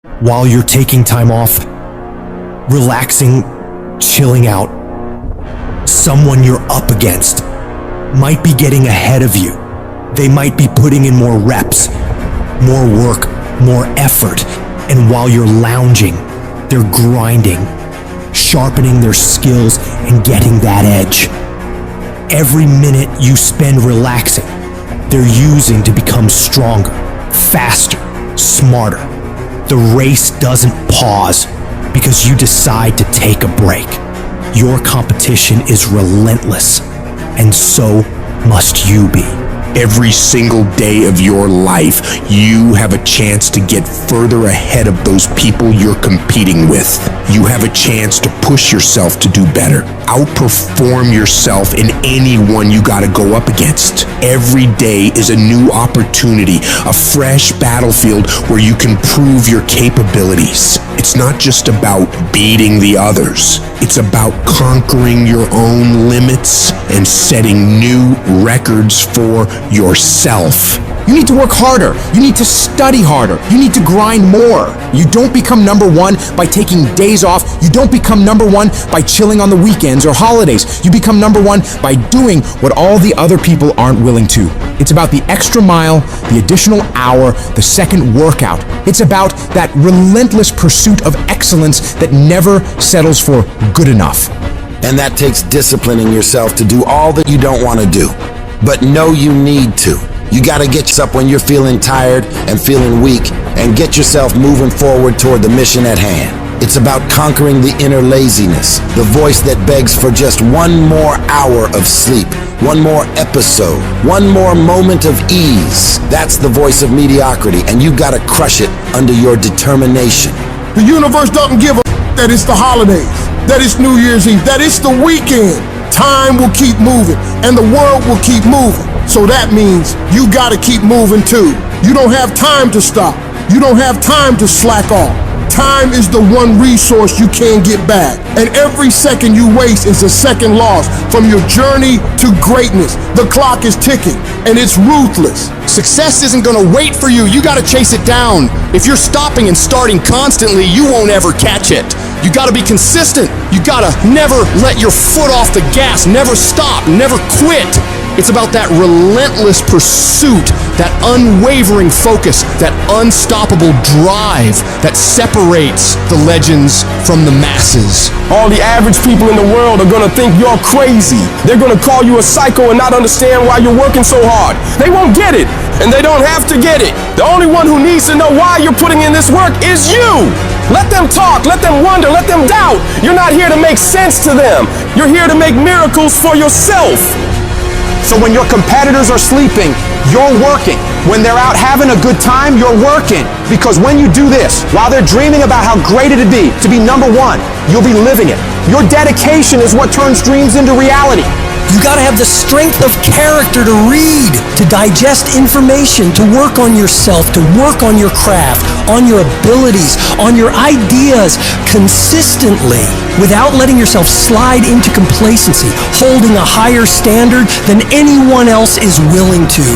While you're taking time off, relaxing, chilling out, someone you're up against might be getting ahead of you. They might be putting in more reps, more work, more effort, and while you're lounging, they're grinding, sharpening their skills and getting that edge. Every minute you spend relaxing, they're using to become stronger, faster, smarter. The race doesn't pause because you decide to take a break. Your competition is relentless, and so must you be. Every single day of your life, you have a chance to get further ahead of those people you're competing with. You have a chance to push yourself to do better. Outperform yourself in anyone you gotta go up against. Every day is a new opportunity, a fresh battlefield where you can prove your capabilities. It's not just about beating the others. It's about conquering your own limits and setting new records for yourself. You need to work harder. You need to study harder. You need to grind more. You don't become number one by taking days off. You don't become number one by chilling on the weekends or holidays. You become number one by doing what all the other people aren't willing to. It's about the extra mile, the additional hour, the second workout. It's about that relentless pursuit of excellence that never settles for good enough. And that takes disciplining yourself to do all that you don't want to do, but know you need to. You gotta get up when you're feeling tired and feeling weak and get yourself moving forward toward the mission at hand. It's about conquering the inner laziness, the voice that begs for just one more hour of sleep, one more episode, one more moment of ease. That's the voice of mediocrity, and you gotta crush it under your determination. The universe doesn't give a that it's the holidays, that it's New Year's Eve, that it's the weekend. Time will keep moving, and the world will keep moving. So that means you gotta keep moving too. You don't have time to stop. You don't have time to slack off. Time is the one resource you can't get back. And every second you waste is a second lost from your journey to greatness. The clock is ticking, and it's ruthless. Success isn't gonna wait for you. You gotta chase it down. If you're stopping and starting constantly, you won't ever catch it. You gotta be consistent. You gotta never let your foot off the gas, never stop, never quit. It's about that relentless pursuit, that unwavering focus, that unstoppable drive that separates the legends from the masses. All the average people in the world are gonna think you're crazy. They're gonna call you a psycho and not understand why you're working so hard. They won't get it, and they don't have to get it. The only one who needs to know why you're putting in this work is you. Let them talk, let them wonder, let them doubt. You're not here to make sense to them. You're here to make miracles for yourself. So when your competitors are sleeping, you're working. When they're out having a good time, you're working. Because when you do this, while they're dreaming about how great it'd be to be number one, you'll be living it. Your dedication is what turns dreams into reality. You gotta have the strength of character to read, to digest information, to work on yourself, to work on your craft, on your abilities, on your ideas consistently, without letting yourself slide into complacency, holding a higher standard than anyone else is willing to,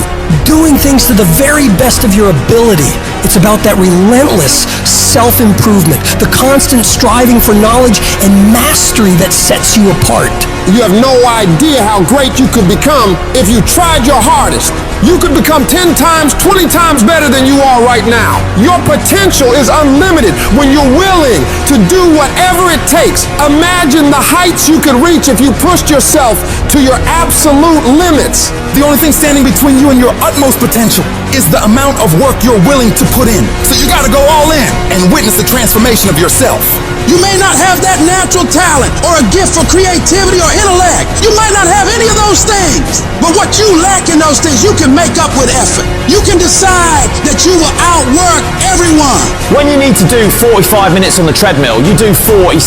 doing things to the very best of your ability. It's about that relentless self-improvement, the constant striving for knowledge and mastery that sets you apart. You have no idea how great you could become if you tried your hardest. You could become 10 times, 20 times better than you are right now. Your potential is unlimited when you're willing to do whatever it takes. Imagine the heights you could reach if you pushed yourself to your absolute limits. The only thing standing between you and your utmost potential is the amount of work you're willing to put in. So you gotta go all in and witness the transformation of yourself. You may not have that natural talent or a gift for creativity or intellect. You might not have any of those things. But what you lack in those things, you can make up with effort. You can decide that you will outwork everyone. When you need to do 45 minutes on the treadmill, you do 46.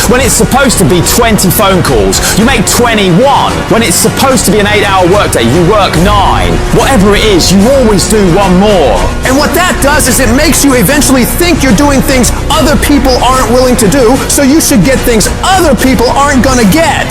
When it's supposed to be 20 phone calls, you make 21. When it's supposed to be an 8-hour workday, you work 9. Whatever it is, you always do one more. And what that does is it makes you eventually think you're doing things other people aren't willing to do, so you should get things other people aren't gonna get.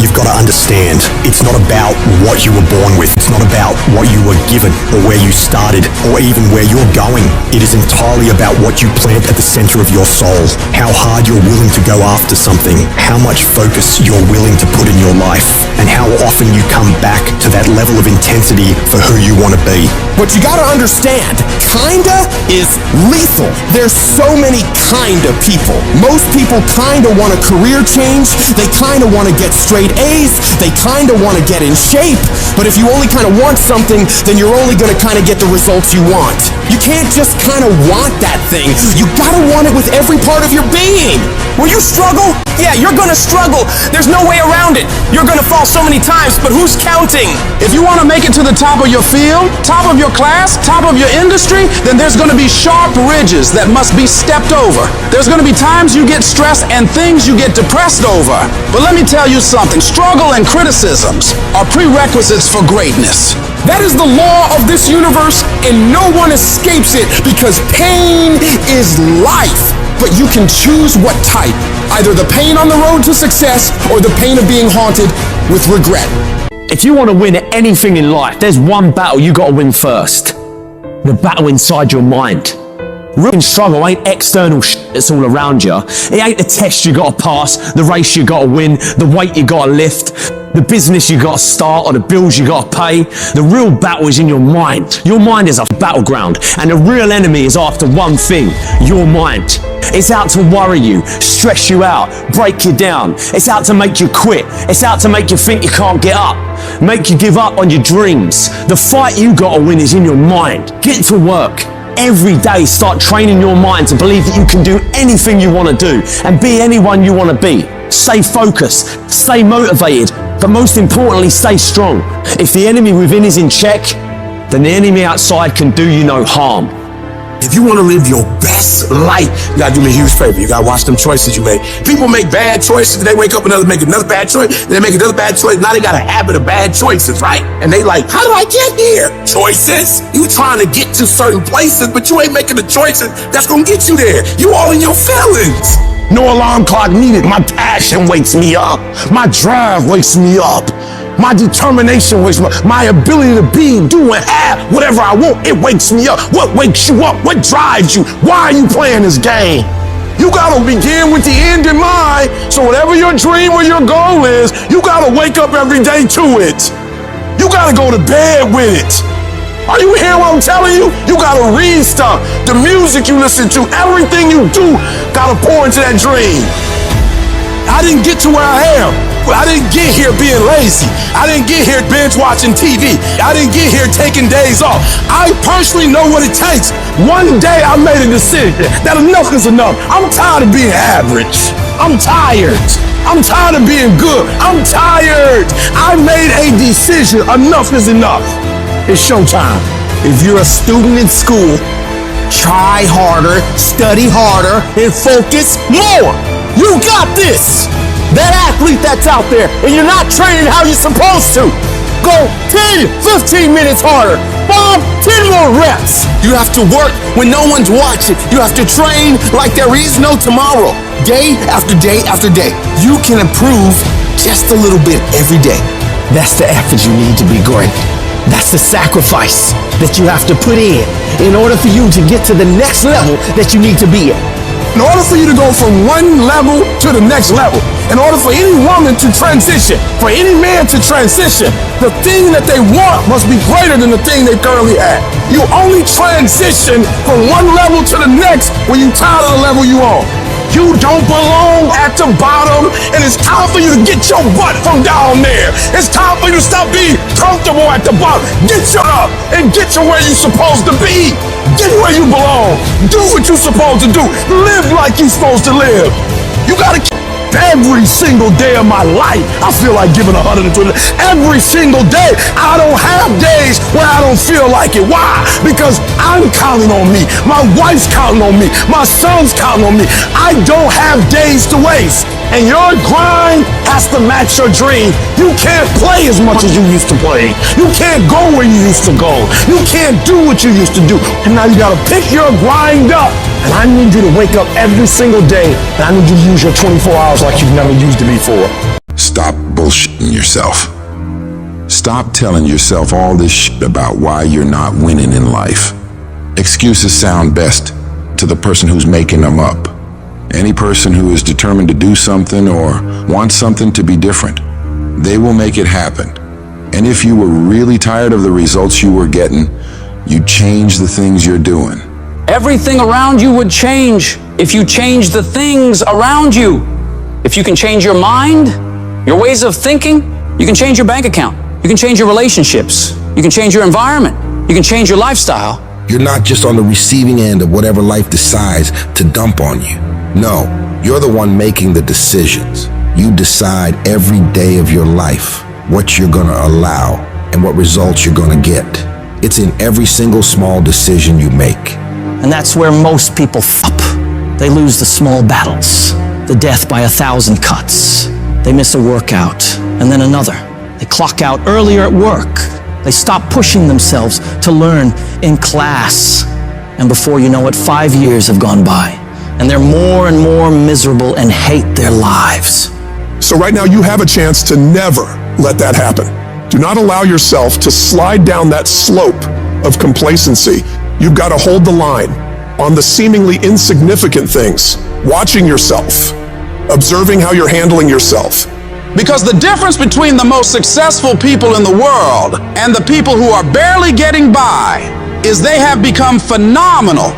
You've got to understand, it's not about what you were born with. It's not about what you were given or where you started or even where you're going. It is entirely about what you plant at the center of your soul, how hard you're willing to go after something, how much focus you're willing to put in your life, and how often you come back to that level of intensity for who you want to be. But you gotta understand, kinda is lethal. There's so many kinda people. Most people kinda want a career change, they kinda want to get straight A's, they kinda want to get in shape, but if you only kinda want something, then you're only gonna kinda get the results you want. You can't just kinda want that thing, you gotta want it with every part of your being. Will you struggle? Yeah, you're gonna struggle. There's no way around it. You're gonna fall so many times, but who's counting? If you want to make it to the top of your field, top of your class, top of your industry, then there's going to be sharp ridges that must be stepped over. There's going to be times you get stressed and things you get depressed over. But let me tell you something, struggle and criticisms are prerequisites for greatness. That is the law of this universe, and no one escapes it because pain is life. But you can choose what type, either the pain on the road to success or the pain of being haunted with regret. If you want to win at anything in life, there's one battle you got to win first. The battle inside your mind. Real struggle ain't external shit that's all around you. It ain't the test you got to pass, the race you got to win, the weight you got to lift, the business you got to start, or the bills you got to pay. The real battle is in your mind. Your mind is a battleground, and the real enemy is after one thing, your mind. It's out to worry you, stress you out, break you down. It's out to make you quit. It's out to make you think you can't get up, make you give up on your dreams. The fight you got to win is in your mind. Get to work. Every day start training your mind to believe that you can do anything you want to do and be anyone you want to be. Stay focused, stay motivated, but most importantly, stay strong. If the enemy within is in check, then the enemy outside can do you no harm. If you want to live your best life, you gotta do me a huge favor. You gotta watch them choices you make. People make bad choices, they wake up and make another bad choice, they make another bad choice. Now they got a habit of bad choices, right? And they like, how did I get here? Choices? You trying to get to certain places, but you ain't making the choices that's gonna get you there. You all in your feelings. No alarm clock needed. My passion wakes me up. My drive wakes me up. My determination wakes me up. My ability to be, do, and have whatever I want, it wakes me up. What wakes you up? What drives you? Why are you playing this game? You gotta begin with the end in mind. So whatever your dream or your goal is, you gotta wake up every day to it. You gotta go to bed with it. Are you hearing what I'm telling you? You gotta read stuff. The music you listen to, everything you do, gotta pour into that dream. I didn't get to where I am. I didn't get here being lazy. I didn't get here binge watching TV. I didn't get here taking days off. I personally know what it takes. One day I made a decision that enough is enough. I'm tired of being average. I'm tired. I'm tired of being good. I'm tired. I made a decision. Enough is enough. It's showtime. If you're a student in school, try harder, study harder, and focus more. You got this. That athlete that's out there, and you're not training how you're supposed to. Go 10, 15 minutes harder. 5, 10 more reps. You have to work when no one's watching. You have to train like there is no tomorrow. Day after day after day. You can improve just a little bit every day. That's the effort you need to be great. That's the sacrifice that you have to put in order for you to get to the next level that you need to be at. In order for you to go from one level to the next level, in order for any woman to transition, for any man to transition, the thing that they want must be greater than the thing they currently have. You only transition from one level to the next when you're tired of the level you on. You don't belong at the bottom, and it's time for you to get your butt from down there. It's time for you to stop being comfortable at the bottom. Get your up and get to where you're supposed to be. Get where you belong. Do what you're supposed to do. Live like you're supposed to live. You gotta keep every single day of my life. I feel like giving 120. Every single day. I don't have days where I don't feel like it. Why? Because I'm counting on me. My wife's counting on me. My son's counting on me. I don't have days to waste. And your grind has to match your dream. You can't play as much as you used to play. You can't go where you used to go. You can't do what you used to do. And now you gotta pick your grind up. And I need you to wake up every single day. And I need you to use your 24 hours like you've never used it before. Stop bullshitting yourself. Stop telling yourself all this shit about why you're not winning in life. Excuses sound best to the person who's making them up. Any person who is determined to do something or wants something to be different, they will make it happen. And if you were really tired of the results you were getting, you'd change the things you're doing. Everything around you would change if you change the things around you. If you can change your mind, your ways of thinking, you can change your bank account. You can change your relationships. You can change your environment. You can change your lifestyle. You're not just on the receiving end of whatever life decides to dump on you. No, you're the one making the decisions. You decide every day of your life what you're gonna allow and what results you're gonna get. It's in every single small decision you make. And that's where most people f up. They lose the small battles, the death by 1,000 cuts. They miss a workout, and then another. They clock out earlier at work. They stop pushing themselves to learn in class. And before you know it, 5 years have gone by, and they're more and more miserable and hate their lives. So right now you have a chance to never let that happen. Do not allow yourself to slide down that slope of complacency. You've got to hold the line on the seemingly insignificant things, watching yourself, observing how you're handling yourself. Because the difference between the most successful people in the world and the people who are barely getting by is they have become phenomenal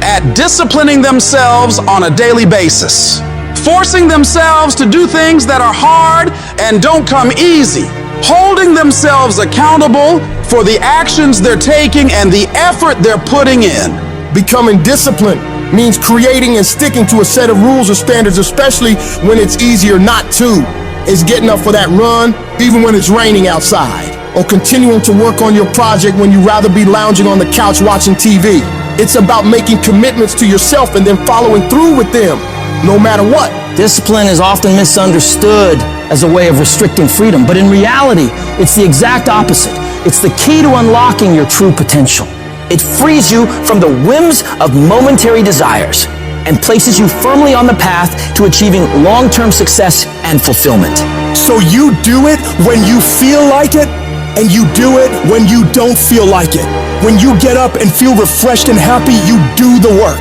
at disciplining themselves on a daily basis, forcing themselves to do things that are hard and don't come easy, holding themselves accountable for the actions they're taking and the effort they're putting in. Becoming disciplined means creating and sticking to a set of rules or standards, especially when it's easier not to. It's getting up for that run, even when it's raining outside, or continuing to work on your project when you'd rather be lounging on the couch watching TV. It's about making commitments to yourself and then following through with them, no matter what. Discipline is often misunderstood as a way of restricting freedom, but in reality, it's the exact opposite. It's the key to unlocking your true potential. It frees you from the whims of momentary desires and places you firmly on the path to achieving long-term success and fulfillment. So you do it when you feel like it, and you do it when you don't feel like it. When you get up and feel refreshed and happy, you do the work.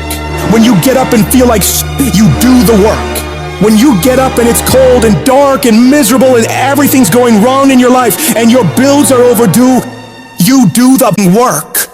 When you get up and feel like you do the work. When you get up and it's cold and dark and miserable and everything's going wrong in your life and your bills are overdue, you do the work.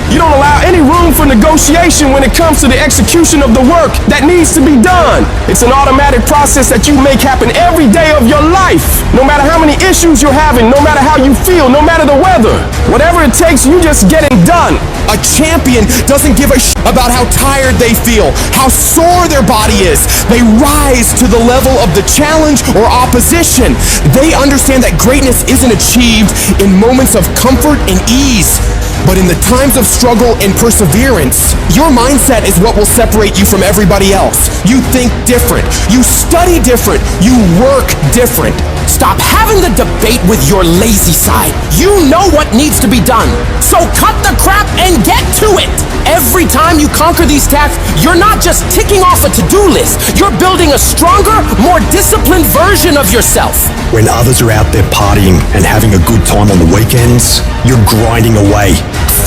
You don't allow any room for negotiation when it comes to the execution of the work that needs to be done. It's an automatic process that you make happen every day of your life. No matter how many issues you're having, no matter how you feel, no matter the weather. Whatever it takes, you just get it done. A champion doesn't give a about how tired they feel, how sore their body is. They rise to the level of the challenge or opposition. They understand that greatness isn't achieved in moments of comfort and ease, but in the times of struggle and perseverance. Your mindset is what will separate you from everybody else. You think different. You study different. You work different. Stop having the debate with your lazy side. You know what needs to be done. So cut the crap and get to it. Every time you conquer these tasks, you're not just ticking off a to-do list. You're building a stronger, more disciplined version of yourself. When others are out there partying and having a good time on the weekends, you're grinding away,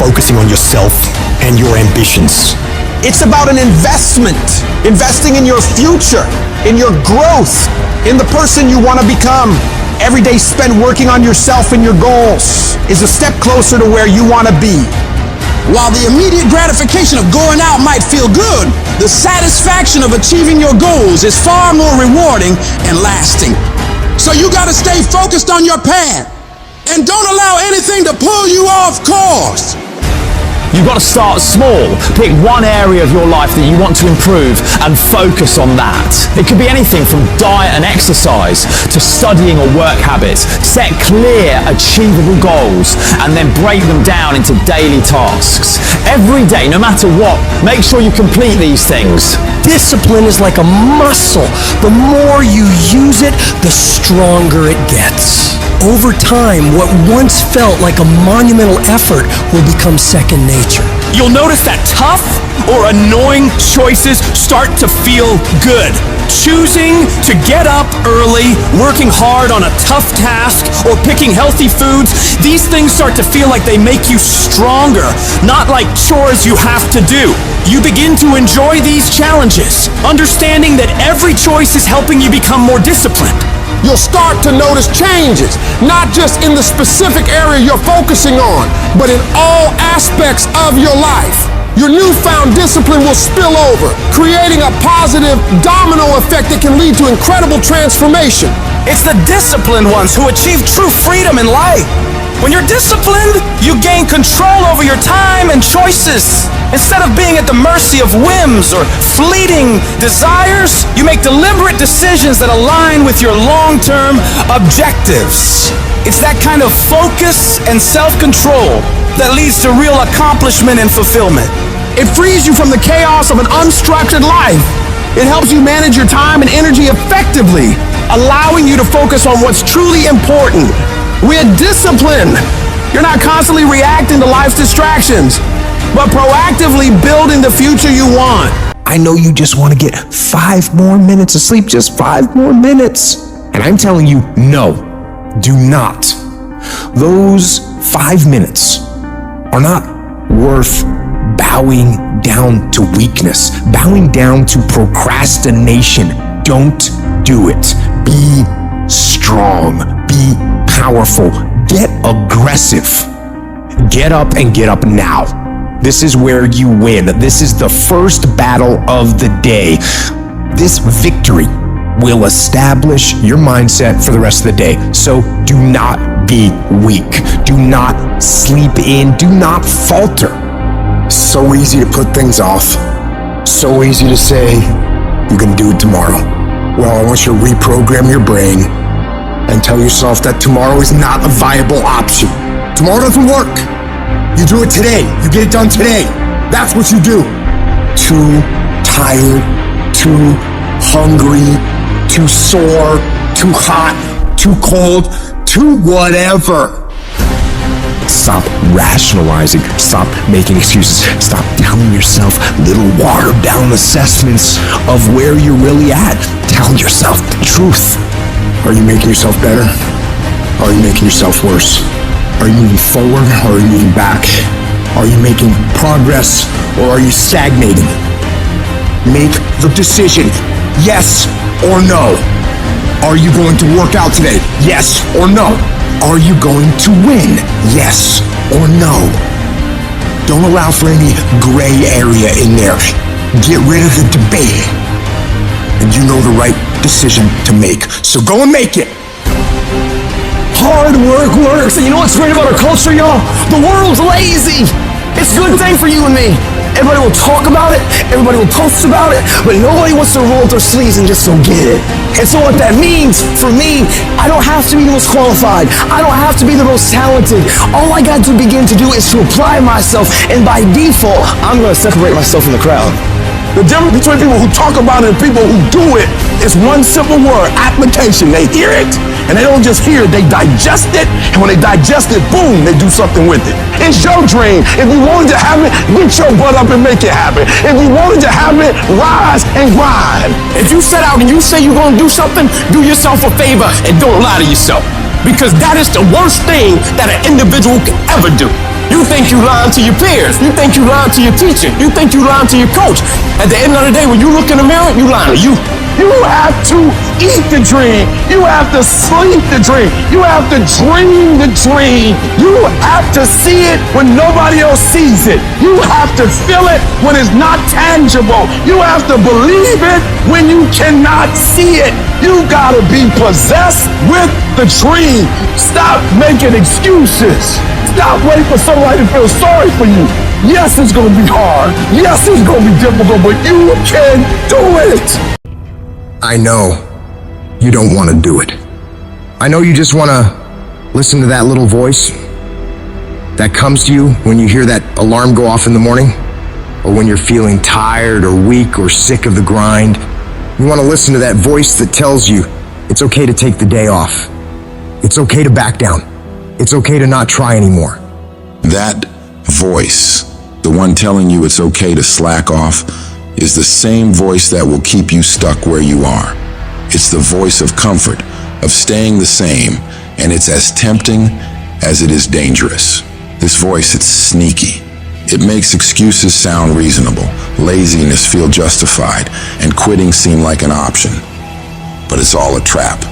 focusing on yourself and your ambitions. It's about an investment. Investing in your future, in your growth, in the person you want to become. Every day spent working on yourself and your goals is a step closer to where you want to be. While the immediate gratification of going out might feel good, the satisfaction of achieving your goals is far more rewarding and lasting. So you gotta stay focused on your path and don't allow anything to pull you off course. You've got to start small. Pick one area of your life that you want to improve and focus on that. It could be anything from diet and exercise to studying or work habits. Set clear, achievable goals and then break them down into daily tasks. Every day, no matter what, make sure you complete these things. Discipline is like a muscle. The more you use it, the stronger it gets. over time, what once felt like a monumental effort will become second nature. You'll notice that tough or annoying choices start to feel good. Choosing to get up early, working hard on a tough task, or picking healthy foods, these things start to feel like they make you stronger, not like chores you have to do. You begin to enjoy these challenges, understanding that every choice is helping you become more disciplined. You'll start to notice changes, not just in the specific area you're focusing on, but in all aspects of your life. Your newfound discipline will spill over, creating a positive domino effect that can lead to incredible transformation. It's the disciplined ones who achieve true freedom in life. When you're disciplined, you gain control over your time and choices. Instead of being at the mercy of whims or fleeting desires, you make deliberate decisions that align with your long-term objectives. It's that kind of focus and self-control that leads to real accomplishment and fulfillment. It frees you from the chaos of an unstructured life. It helps you manage your time and energy effectively, allowing you to focus on what's truly important. We're disciplined. You're not constantly reacting to life's distractions, but proactively building the future you want. I know you just want to get 5 more minutes of sleep, just 5 more minutes. And I'm telling you, no, do not. Those 5 minutes are not worth bowing down to weakness, bowing down to procrastination. Don't do it. Be strong. Be powerful. Get aggressive. Get up and get up now. This is where you win. This is the first battle of the day. This victory will establish your mindset for the rest of the day. So do not be weak. Do not sleep in. Do not falter. So easy to put things off. So easy to say, you can do it tomorrow. Well, I want you to reprogram your brain and tell yourself that tomorrow is not a viable option. Tomorrow doesn't work. You do it today. You get it done today. That's what you do. Too tired, too hungry, too sore, too hot, too cold, too whatever. Stop rationalizing. Stop making excuses. Stop telling yourself little watered down assessments of where you're really at. Tell yourself the truth. Are you making yourself better? Or are you making yourself worse? Are you moving forward or are you moving back? Are you making progress or are you stagnating? Make the decision, yes or no. Are you going to work out today? Yes or no. Are you going to win? Yes or no. Don't allow for any gray area in there. Get rid of the debate. And you know the right decision to make. So go and make it. Hard work works, and you know what's great about our culture, y'all? The world's lazy. It's a good thing for you and me. Everybody will talk about it, everybody will post about it, but nobody wants to roll up their sleeves and just go get it. And so what that means, for me, I don't have to be the most qualified. I don't have to be the most talented. All I got to begin to do is to apply myself, and by default, I'm going to separate myself from the crowd. The difference between people who talk about it and people who do it is one simple word, application. They hear it, and they don't just hear it, they digest it, and when they digest it, boom, they do something with it. It's your dream. If you wanted to have it, get your butt up and make it happen. If you wanted to have it, rise and grind. If you set out and you say you're going to do something, do yourself a favor and don't lie to yourself. Because that is the worst thing that an individual can ever do. You think you lying to your peers. You think you lying to your teacher. You think you lying to your coach. At the end of the day, when you look in the mirror, you lying to you. You have to eat the dream. You have to sleep the dream. You have to dream the dream. You have to see it when nobody else sees it. You have to feel it when it's not tangible. You have to believe it when you cannot see it. You gotta be possessed with the dream. Stop making excuses. Stop waiting for somebody to feel sorry for you. Yes, it's gonna be hard. Yes, it's gonna be difficult, but you can do it. I know you don't want to do it. I know you just want to listen to that little voice that comes to you when you hear that alarm go off in the morning, or when you're feeling tired or weak or sick of the grind. You want to listen to that voice that tells you it's okay to take the day off. It's okay to back down. It's okay to not try anymore. That voice, the one telling you it's okay to slack off, is the same voice that will keep you stuck where you are. It's the voice of comfort, of staying the same, and it's as tempting as it is dangerous. This voice, it's sneaky. It makes excuses sound reasonable, laziness feel justified, and quitting seem like an option. But it's all a trap.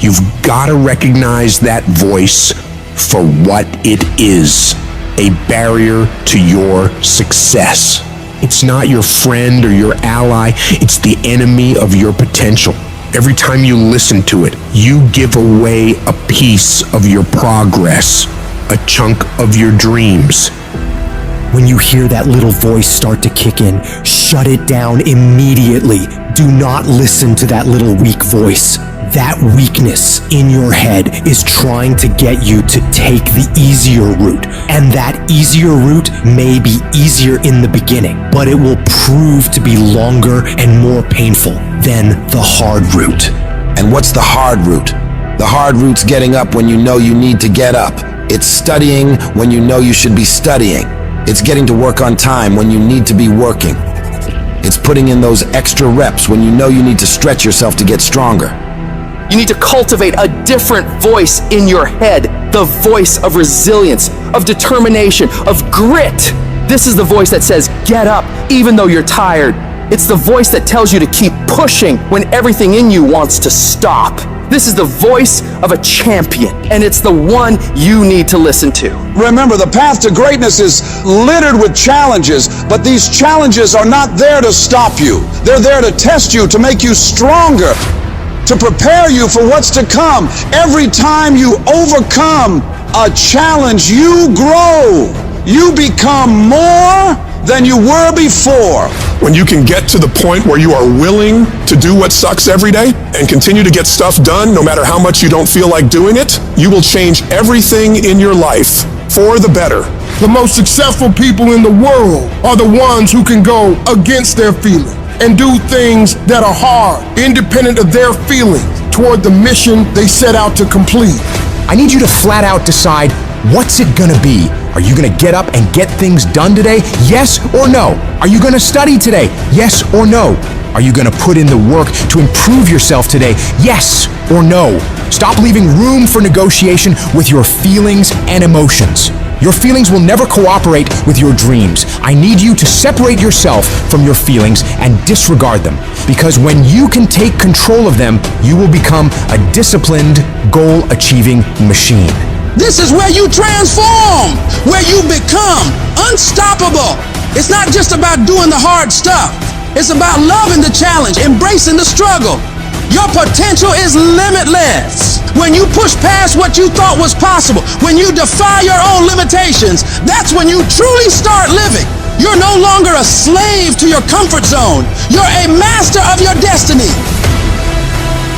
You've got to recognize that voice for what it is, a barrier to your success. It's not your friend or your ally, it's the enemy of your potential. Every time you listen to it, you give away a piece of your progress, a chunk of your dreams. When you hear that little voice start to kick in, shut it down immediately. Do not listen to that little weak voice. That weakness in your head is trying to get you to take the easier route. And that easier route may be easier in the beginning, but it will prove to be longer and more painful than the hard route. And what's the hard route? The hard route's getting up when you know you need to get up. It's studying when you know you should be studying. It's getting to work on time when you need to be working. It's putting in those extra reps when you know you need to stretch yourself to get stronger. You need to cultivate a different voice in your head, the voice of resilience, of determination, of grit. This is the voice that says, get up, even though you're tired. It's the voice that tells you to keep pushing when everything in you wants to stop. This is the voice of a champion, and it's the one you need to listen to. Remember, the path to greatness is littered with challenges, but these challenges are not there to stop you. They're there to test you, to make you stronger, to prepare you for what's to come. Every time you overcome a challenge, you grow. You become more than you were before. When you can get to the point where you are willing to do what sucks every day and continue to get stuff done no matter how much you don't feel like doing it, you will change everything in your life for the better. The most successful people in the world are the ones who can go against their feelings and do things that are hard, independent of their feelings, toward the mission they set out to complete. I need you to flat out decide, what's it gonna be? Are you gonna get up and get things done today? Yes or no? Are you gonna study today? Yes or no? Are you gonna put in the work to improve yourself today? Yes or no? Stop leaving room for negotiation with your feelings and emotions. Your feelings will never cooperate with your dreams. I need you to separate yourself from your feelings and disregard them, because when you can take control of them, you will become a disciplined, goal-achieving machine. This is where you transform, where you become unstoppable. It's not just about doing the hard stuff. It's about loving the challenge, embracing the struggle. Your potential is limitless. When you push past what you thought was possible, when you defy your own limitations, that's when you truly start living. You're no longer a slave to your comfort zone. You're a master of your destiny.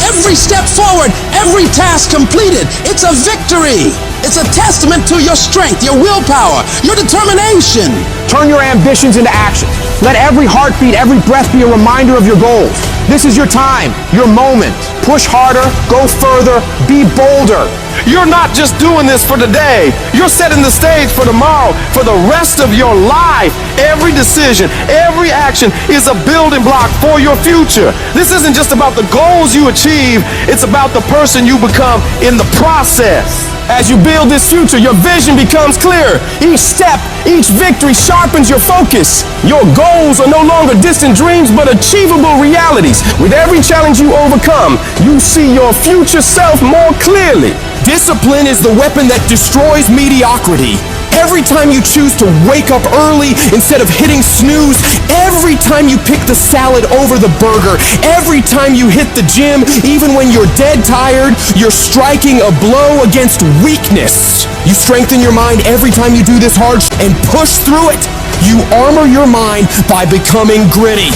Every step forward, every task completed, it's a victory. It's a testament to your strength, your willpower, your determination. Turn your ambitions into action. Let every heartbeat, every breath be a reminder of your goals. This is your time, your moment. Push harder, go further, be bolder. You're not just doing this for today. You're setting the stage for tomorrow, for the rest of your life. Every decision, every action is a building block for your future. This isn't just about the goals you achieve, it's about the person you become in the process. As you build this future, your vision becomes clear. Each step, each victory sharpens your focus. Your goals are no longer distant dreams, but achievable realities. With every challenge you overcome, you see your future self more clearly. Discipline is the weapon that destroys mediocrity. Every time you choose to wake up early instead of hitting snooze, every time you pick the salad over the burger, every time you hit the gym, even when you're dead tired, you're striking a blow against weakness. You strengthen your mind every time you do this hard and push through it. You armor your mind by becoming gritty.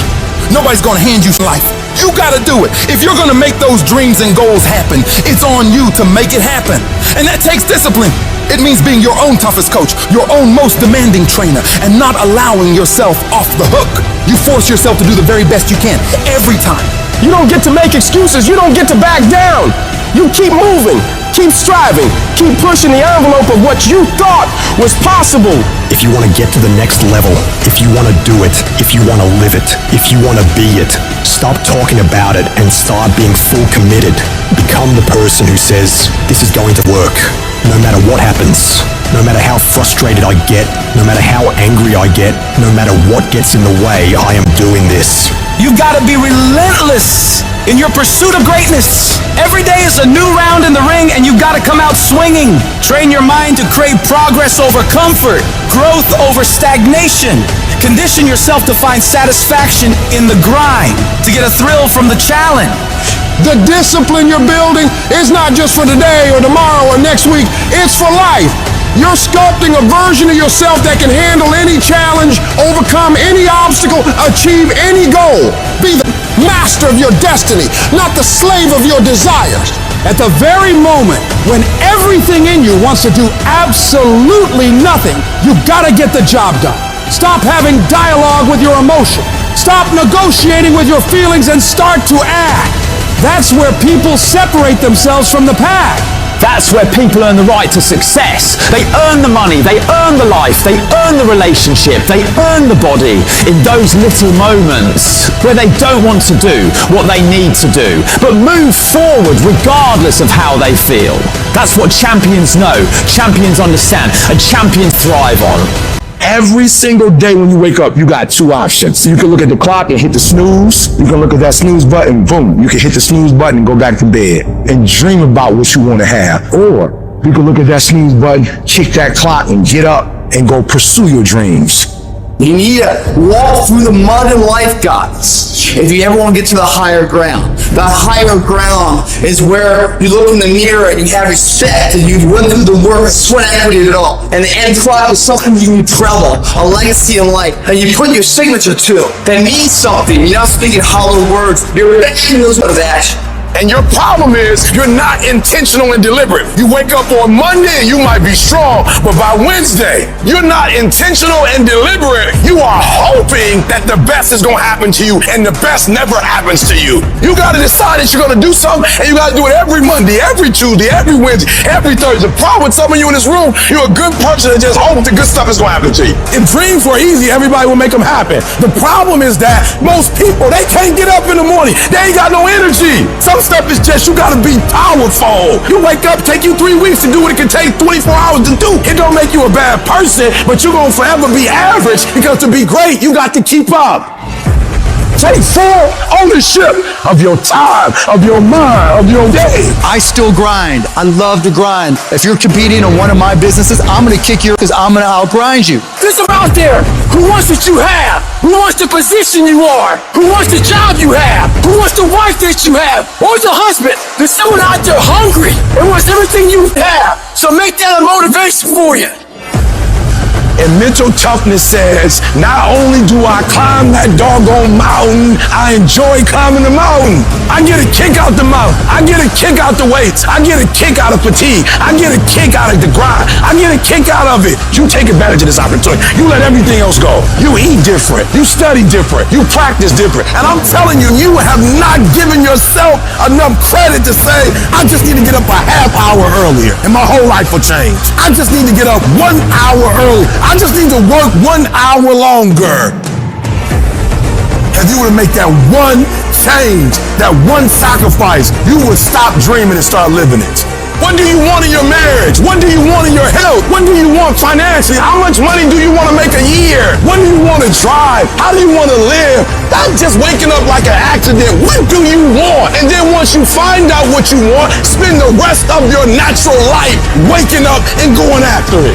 Nobody's gonna hand you life. You gotta do it. If you're gonna make those dreams and goals happen, it's on you to make it happen. And that takes discipline. It means being your own toughest coach, your own most demanding trainer, and not allowing yourself off the hook. You force yourself to do the very best you can, every time. You don't get to make excuses. You don't get to back down. You keep moving. Keep striving. Keep pushing the envelope of what you thought was possible. If you want to get to the next level, if you want to do it, if you want to live it, if you want to be it, stop talking about it and start being full committed. Become the person who says, this is going to work, no matter what happens, no matter how frustrated I get, no matter how angry I get, no matter what gets in the way, I am doing this. You've got to be relentless in your pursuit of greatness. Every day is a new round in the ring, and you've got to come out swinging. Train your mind to crave progress over comfort, growth over stagnation. Condition yourself to find satisfaction in the grind, to get a thrill from the challenge. The discipline you're building is not just for today or tomorrow or next week, it's for life. You're sculpting a version of yourself that can handle any challenge, overcome any obstacle, achieve any goal. Be the master of your destiny, not the slave of your desires. At the very moment when everything in you wants to do absolutely nothing, you've got to get the job done. Stop having dialogue with your emotion. Stop negotiating with your feelings and start to act. That's where people separate themselves from the pack. That's where people earn the right to success. They earn the money, they earn the life, they earn the relationship, they earn the body in those little moments where they don't want to do what they need to do, but move forward regardless of how they feel. That's what champions know, champions understand, and champions thrive on. Every single day when you wake up, you got two options. You can look at the clock and hit the snooze. You can look at that snooze button, boom. You can hit the snooze button and go back to bed and dream about what you want to have. Or you can look at that snooze button, kick that clock and get up and go pursue your dreams. You need to walk through the mud in life, guys, if you ever want to get to the higher ground. The higher ground is where you look in the mirror and you have respect and you run through the work, sweat equity at all. And the end product is something you can be proud of, a legacy in life, and you put your signature to. That means something. You're not speaking hollow words. You're making those out of action. And your problem is you're not intentional and deliberate. You wake up on Monday and you might be strong, but by Wednesday, you're not intentional and deliberate. You are hoping that the best is going to happen to you, and the best never happens to you. You got to decide that you're going to do something, and you got to do it every Monday, every Tuesday, every Wednesday, every Thursday. The problem with some of you in this room, you're a good person that just hopes the good stuff is going to happen to you. If dreams were easy, everybody would make them happen. The problem is that most people, they can't get up in the morning. They ain't got no energy. Some stuff is just, you gotta be powerful. You wake up, take you 3 weeks to do what it can take 24 hours to do. It don't make you a bad person, but you're gonna forever be average, because to be great, you got to keep up. Take full ownership of your time, of your mind, of your day. I still grind. I love to grind. If you're competing in one of my businesses, I'm going to kick you because I'm going to outgrind you. There's some out there who wants what you have, who wants the position you are, who wants the job you have, who wants the wife that you have, or the husband. There's someone out there hungry and wants everything you have. So make that a motivation for you. And mental toughness says, not only do I climb that doggone mountain, I enjoy climbing the mountain. I get a kick out the mountain. I get a kick out the weights. I get a kick out of fatigue. I get a kick out of the grind. I get a kick out of it. You take advantage of this opportunity. You let everything else go. You eat different. You study different. You practice different. And I'm telling you, you have not given yourself enough credit to say, I just need to get up a half hour earlier and my whole life will change. I just need to get up 1 hour early. I just need to work 1 hour longer. If you were to make that one change, that one sacrifice, you would stop dreaming and start living it. What do you want in your marriage? What do you want in your health? What do you want financially? How much money do you want to make a year? What do you want to drive? How do you want to live? Not just waking up like an accident. What do you want? And then once you find out what you want, spend the rest of your natural life waking up and going after it.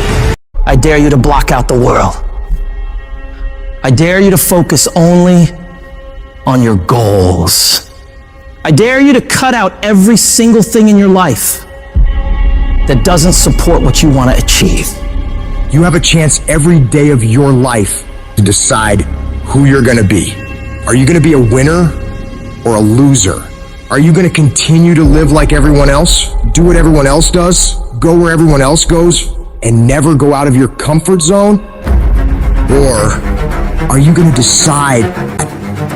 I dare you to block out the world. I dare you to focus only on your goals. I dare you to cut out every single thing in your life that doesn't support what you want to achieve. You have a chance every day of your life to decide who you're going to be. Are you going to be a winner or a loser? Are you going to continue to live like everyone else? Do what everyone else does? Go where everyone else goes? And never go out of your comfort zone? Or are you going to decide,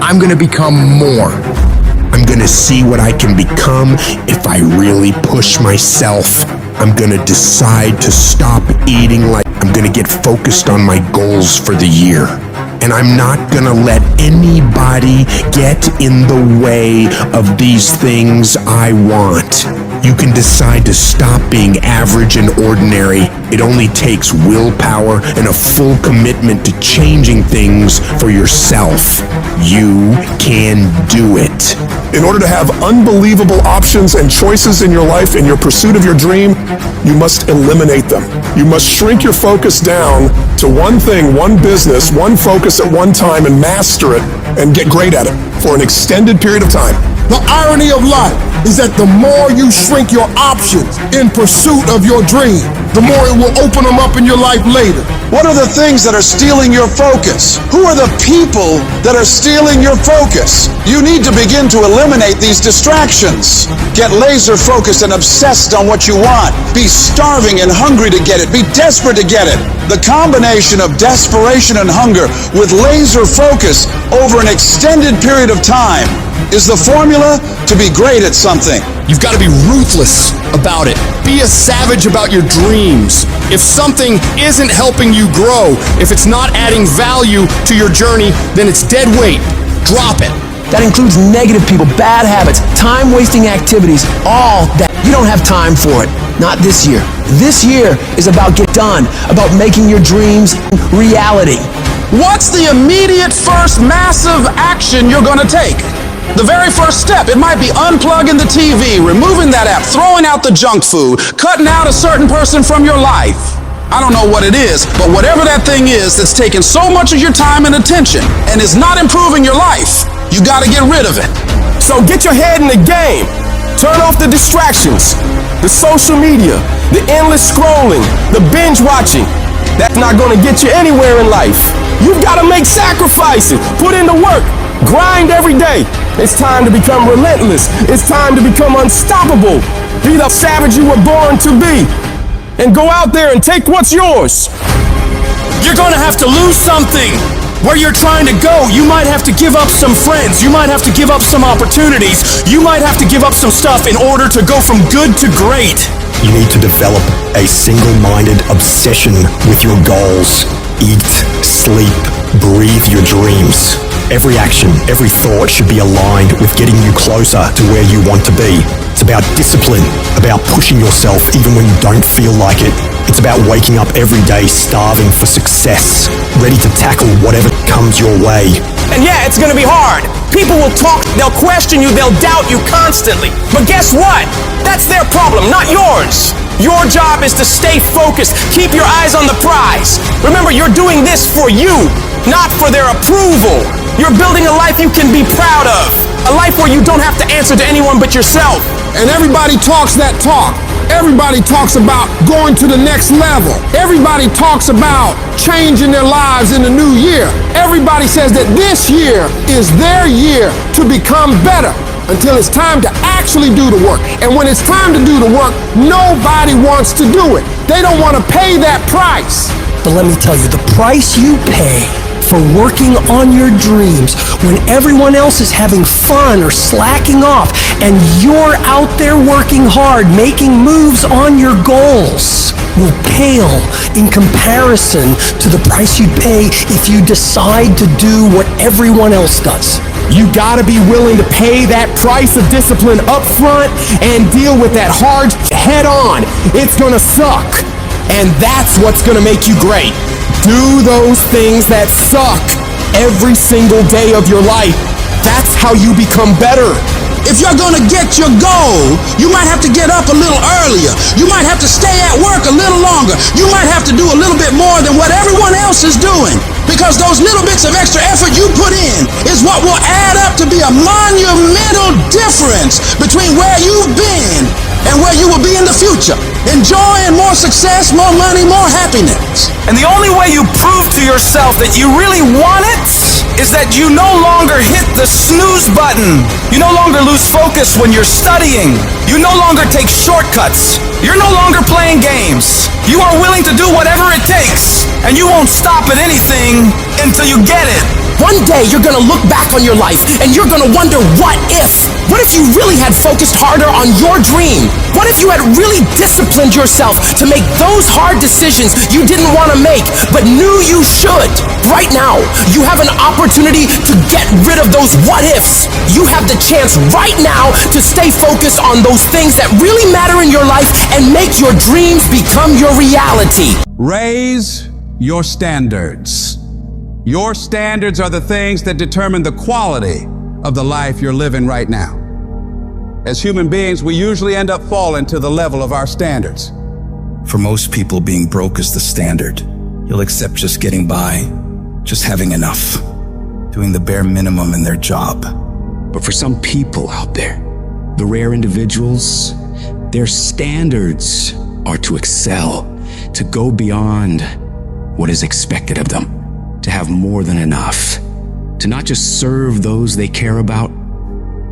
I'm going to become more? I'm gonna see what I can become if I really push myself. I'm gonna decide to stop eating like I'm gonna get focused on my goals for the year. And I'm not gonna let anybody get in the way of these things I want. You can decide to stop being average and ordinary. It only takes willpower and a full commitment to changing things for yourself. You can do it. In order to have unbelievable options and choices in your life, in your pursuit of your dream, you must eliminate them. You must shrink your focus down to one thing, one business, one focus at one time, and master it and get great at it for an extended period of time. The irony of life is that the more you shrink your options in pursuit of your dream, the more it will open them up in your life later. What are the things that are stealing your focus? Who are the people that are stealing your focus? You need to begin to eliminate these distractions. Get laser focused and obsessed on what you want. Be starving and hungry to get it. Be desperate to get it. The combination of desperation and hunger with laser focus over an extended period of time is the formula to be great at something. You've got to be ruthless about it. Be a savage about your dreams. If something isn't helping you grow, if it's not adding value to your journey, then it's dead weight. Drop it. That includes negative people, bad habits, time-wasting activities, all that. You don't have time for it. Not this year. This year is about get done, about making your dreams reality. What's the immediate first massive action you're going to take? The very first step, it might be unplugging the TV, removing that app, throwing out the junk food, cutting out a certain person from your life. I don't know what it is, but whatever that thing is that's taking so much of your time and attention and is not improving your life, you gotta get rid of it. So get your head in the game. Turn off the distractions, the social media, the endless scrolling, the binge watching. That's not gonna get you anywhere in life. You've gotta make sacrifices, put in the work, grind every day. It's time to become relentless. It's time to become unstoppable. Be the savage you were born to be. And go out there and take what's yours. You're gonna have to lose something. Where you're trying to go, you might have to give up some friends. You might have to give up some opportunities. You might have to give up some stuff in order to go from good to great. You need to develop a single-minded obsession with your goals. Eat, sleep, breathe your dreams. Every action, every thought should be aligned with getting you closer to where you want to be. It's about discipline, about pushing yourself even when you don't feel like it. It's about waking up every day starving for success, ready to tackle whatever comes your way. And yeah, it's gonna be hard. People will talk, they'll question you, they'll doubt you constantly. But guess what? That's their problem, not yours. Your job is to stay focused, keep your eyes on the prize. Remember, you're doing this for you, not for their approval. You're building a life you can be proud of. A life where you don't have to answer to anyone but yourself. And everybody talks that talk. Everybody talks about going to the next level. Everybody talks about changing their lives in the new year. Everybody says that this year is their year to become better until it's time to actually do the work. And when it's time to do the work, nobody wants to do it. They don't want to pay that price. But let me tell you, the price you pay for working on your dreams when everyone else is having fun or slacking off and you're out there working hard, making moves on your goals, will pale in comparison to the price you pay if you decide to do what everyone else does. You gotta be willing to pay that price of discipline up front and deal with that hard head on. It's gonna suck. And that's what's gonna make you great. Do those things that suck every single day of your life. That's how you become better. If you're gonna get your goal, you might have to get up a little earlier. You might have to stay at work a little longer. You might have to do a little bit more than what everyone else is doing. Because those little bits of extra effort you put in is what will add up to be a monumental difference between where you've been and where you will be in the future. Enjoying more success, more money, more happiness. And the only way you prove to yourself that you really want it is that you no longer hit the snooze button. You no longer lose focus when you're studying. You no longer take shortcuts. You're no longer playing games. You are willing to do whatever it takes, and you won't stop at anything until you get it. One day you're gonna look back on your life and you're gonna wonder, what if? What if you really had focused harder on your dream? What if you had really disciplined yourself to make those hard decisions you didn't want to make but knew you should? Right now, you have an opportunity to get rid of those what ifs. You have the chance right now to stay focused on those things that really matter in your life and make your dreams become your reality. Raise your standards. Your standards are the things that determine the quality of the life you're living right now. As human beings, we usually end up falling to the level of our standards. For most people, being broke is the standard. You'll accept just getting by, just having enough, doing the bare minimum in their job. But for some people out there, the rare individuals, their standards are to excel, to go beyond what is expected of them, to have more than enough, to not just serve those they care about,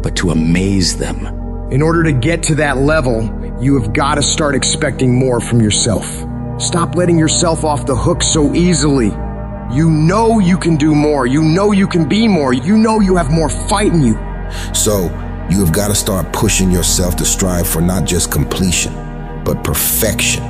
but to amaze them. In order to get to that level, you have got to start expecting more from yourself. Stop letting yourself off the hook so easily. You know you can do more. You know you can be more. You know you have more fight in you. So, you have got to start pushing yourself to strive for not just completion, but perfection.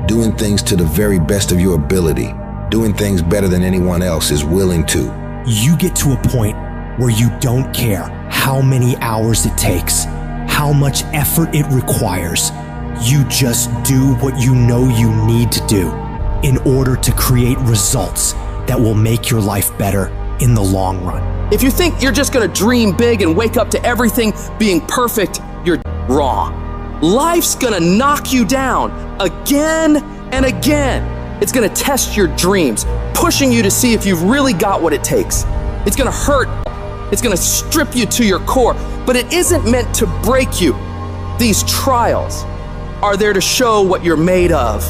Doing things to the very best of your ability. Doing things better than anyone else is willing to. You get to a point where you don't care how many hours it takes, how much effort it requires. You just do what you know you need to do in order to create results that will make your life better in the long run. If you think you're just gonna dream big and wake up to everything being perfect, you're wrong. Life's gonna knock you down again and again. It's gonna test your dreams, pushing you to see if you've really got what it takes. It's gonna hurt. It's gonna strip you to your core, but it isn't meant to break you. These trials are there to show what you're made of,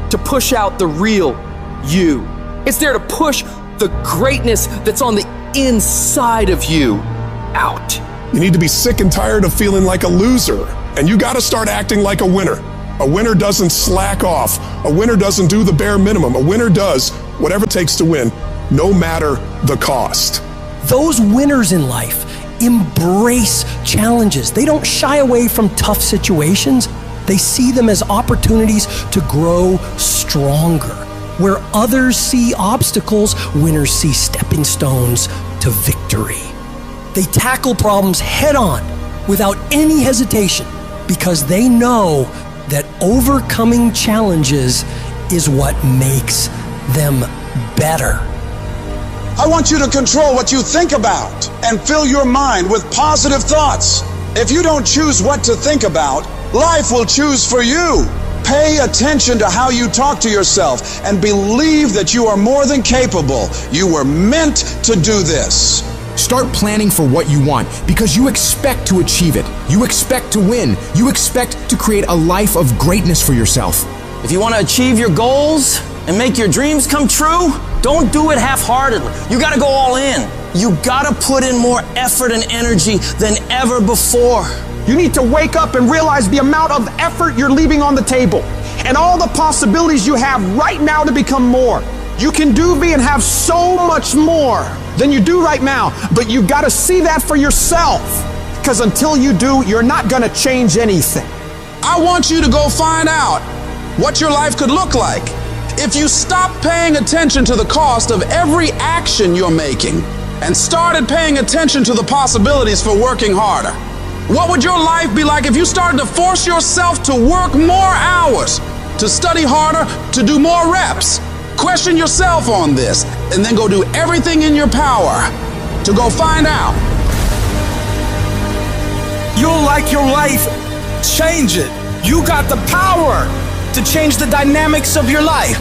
to push out the real you. It's there to push the greatness that's on the inside of you out. You need to be sick and tired of feeling like a loser, and you gotta start acting like a winner. A winner doesn't slack off. A winner doesn't do the bare minimum. A winner does whatever it takes to win, no matter the cost. Those winners in life embrace challenges. They don't shy away from tough situations. They see them as opportunities to grow stronger. Where others see obstacles, winners see stepping stones to victory. They tackle problems head on without any hesitation because they know that overcoming challenges is what makes them better. I want you to control what you think about and fill your mind with positive thoughts. If you don't choose what to think about, life will choose for you. Pay attention to how you talk to yourself and believe that you are more than capable. You were meant to do this. Start planning for what you want because you expect to achieve it. You expect to win. You expect to create a life of greatness for yourself. If you want to achieve your goals and make your dreams come true, don't do it half-heartedly. You got to go all in. You got to put in more effort and energy than ever before. You need to wake up and realize the amount of effort you're leaving on the table and all the possibilities you have right now to become more. You can do, be, and have so much more than you do right now, but you got to see that for yourself, because until you do, you're not going to change anything. I want you to go find out what your life could look like if you stopped paying attention to the cost of every action you're making and started paying attention to the possibilities for working harder. What would your life be like if you started to force yourself to work more hours, to study harder, to do more reps? Question yourself on this, and then go do everything in your power to go find out. You'll like your life, change it. You got the power to change the dynamics of your life.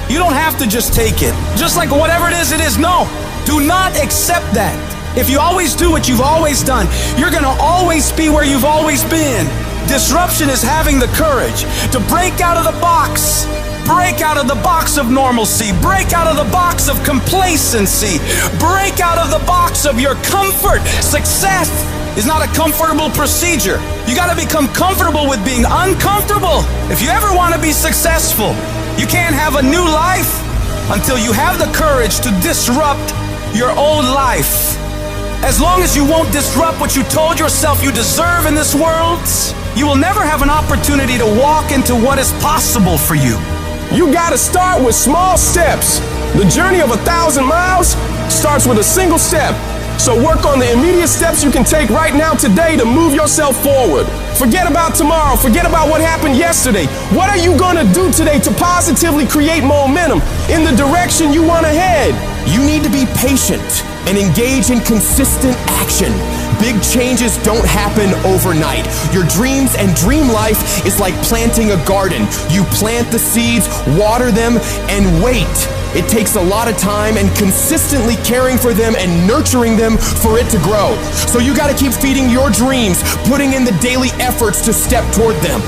You don't have to just take it. Just like whatever it is, no. Do not accept that. If you always do what you've always done, you're gonna always be where you've always been. Disruption is having the courage to break out of the box. Break out of the box of normalcy. Break out of the box of complacency. Break out of the box of your comfort. Success is not a comfortable procedure. You gotta become comfortable with being uncomfortable. If you ever wanna be successful, you can't have a new life until you have the courage to disrupt your old life. As long as you won't disrupt what you told yourself you deserve in this world, you will never have an opportunity to walk into what is possible for you. You gotta start with small steps. The journey of 1,000 miles starts with a single step. So work on the immediate steps you can take right now today to move yourself forward. Forget about tomorrow. Forget about what happened yesterday. What are you gonna do today to positively create momentum in the direction you want to head? You need to be patient and engage in consistent action. Big changes don't happen overnight. Your dreams and dream life is like planting a garden. You plant the seeds, water them, and wait. It takes a lot of time and consistently caring for them and nurturing them for it to grow. So you gotta keep feeding your dreams, putting in the daily efforts to step toward them.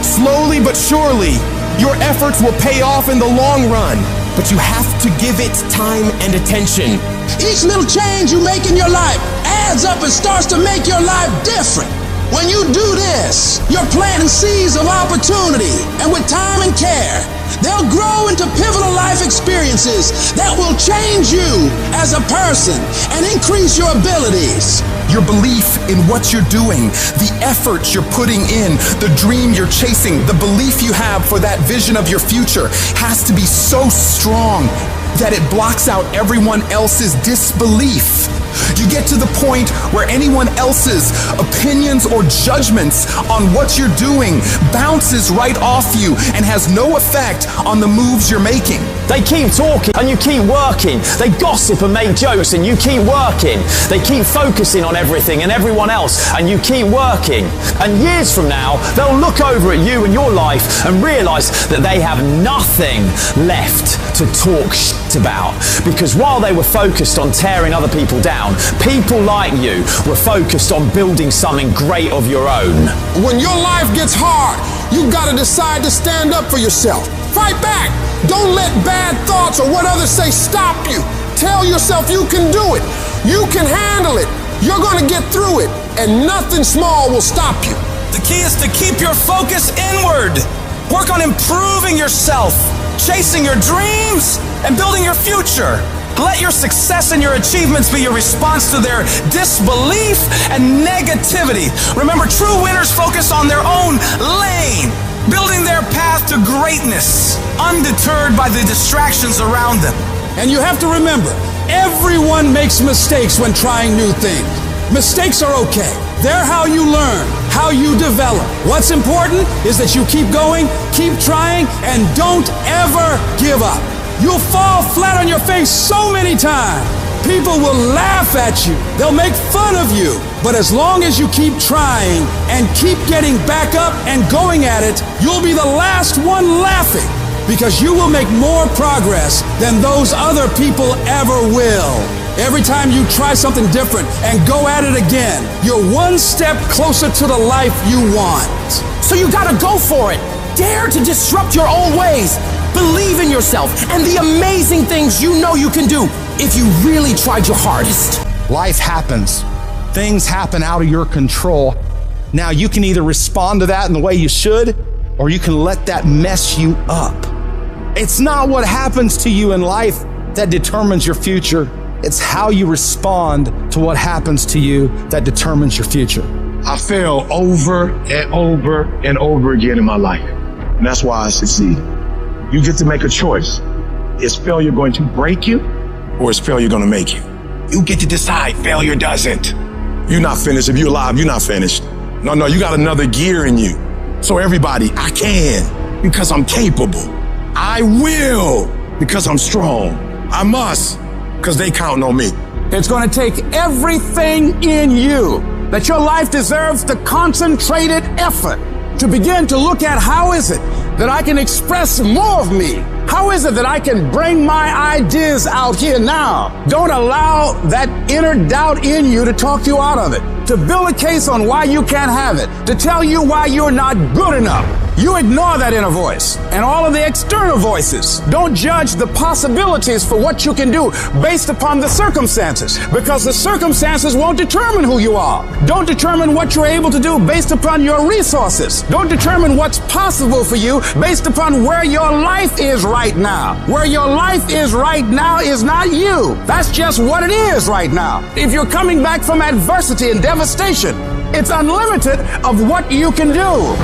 Slowly but surely, your efforts will pay off in the long run, but you have to give it time and attention. Each little change you make in your life adds up and starts to make your life different. When you do this, you're planting seeds of opportunity, and with time and care, they'll grow into pivotal life experiences that will change you as a person and increase your abilities. Your belief in what you're doing, the effort you're putting in, the dream you're chasing, the belief you have for that vision of your future has to be so strong that it blocks out everyone else's disbelief. You get to the point where anyone else's opinions or judgments on what you're doing bounces right off you and has no effect on the moves you're making. They keep talking and you keep working. They gossip and make jokes and you keep working. They keep focusing on everything and everyone else and you keep working. And years from now, they'll look over at you and your life and realize that they have nothing left to talk shit about. Because while they were focused on tearing other people down, people like you were focused on building something great of your own. When your life gets hard, you gotta decide to stand up for yourself. Fight back. Don't let bad thoughts or what others say stop you. Tell yourself you can do it. You can handle it. You're gonna get through it, and nothing small will stop you. The key is to keep your focus inward. Work on improving yourself, chasing your dreams, and building your future. Let your success and your achievements be your response to their disbelief and negativity. Remember, true winners focus on their own lane, building their path to greatness, undeterred by the distractions around them. And you have to remember, everyone makes mistakes when trying new things. Mistakes are okay. They're how you learn, how you develop. What's important is that you keep going, keep trying, and don't ever give up. You'll fall flat on your face so many times. People will laugh at you. They'll make fun of you. But as long as you keep trying and keep getting back up and going at it, you'll be the last one laughing, because you will make more progress than those other people ever will. Every time you try something different and go at it again, you're one step closer to the life you want. So you gotta go for it. Dare to disrupt your old ways. Believe in yourself and the amazing things you know you can do if you really tried your hardest. Life happens. Things happen out of your control. Now you can either respond to that in the way you should, or you can let that mess you up. It's not what happens to you in life that determines your future. It's how you respond to what happens to you that determines your future. I fail over and over and over again in my life. And that's why I succeed. You get to make a choice. Is failure going to break you, or is failure going to make you? You get to decide. Failure doesn't. You're not finished. If you're alive, you're not finished. No, you got another gear in you. So everybody, I can because I'm capable. I will because I'm strong. I must because they count on me. It's going to take everything in you that your life deserves the concentrated effort to begin to look at how is it that I can express more of me? How is it that I can bring my ideas out here now? Don't allow that inner doubt in you to talk you out of it, to build a case on why you can't have it, to tell you why you're not good enough. You ignore that inner voice and all of the external voices. Don't judge the possibilities for what you can do based upon the circumstances, because the circumstances won't determine who you are. Don't determine what you're able to do based upon your resources. Don't determine what's possible for you based upon where your life is right now. Where your life is right now is not you. That's just what it is right now. If you're coming back from adversity and devastation, it's unlimited of what you can do.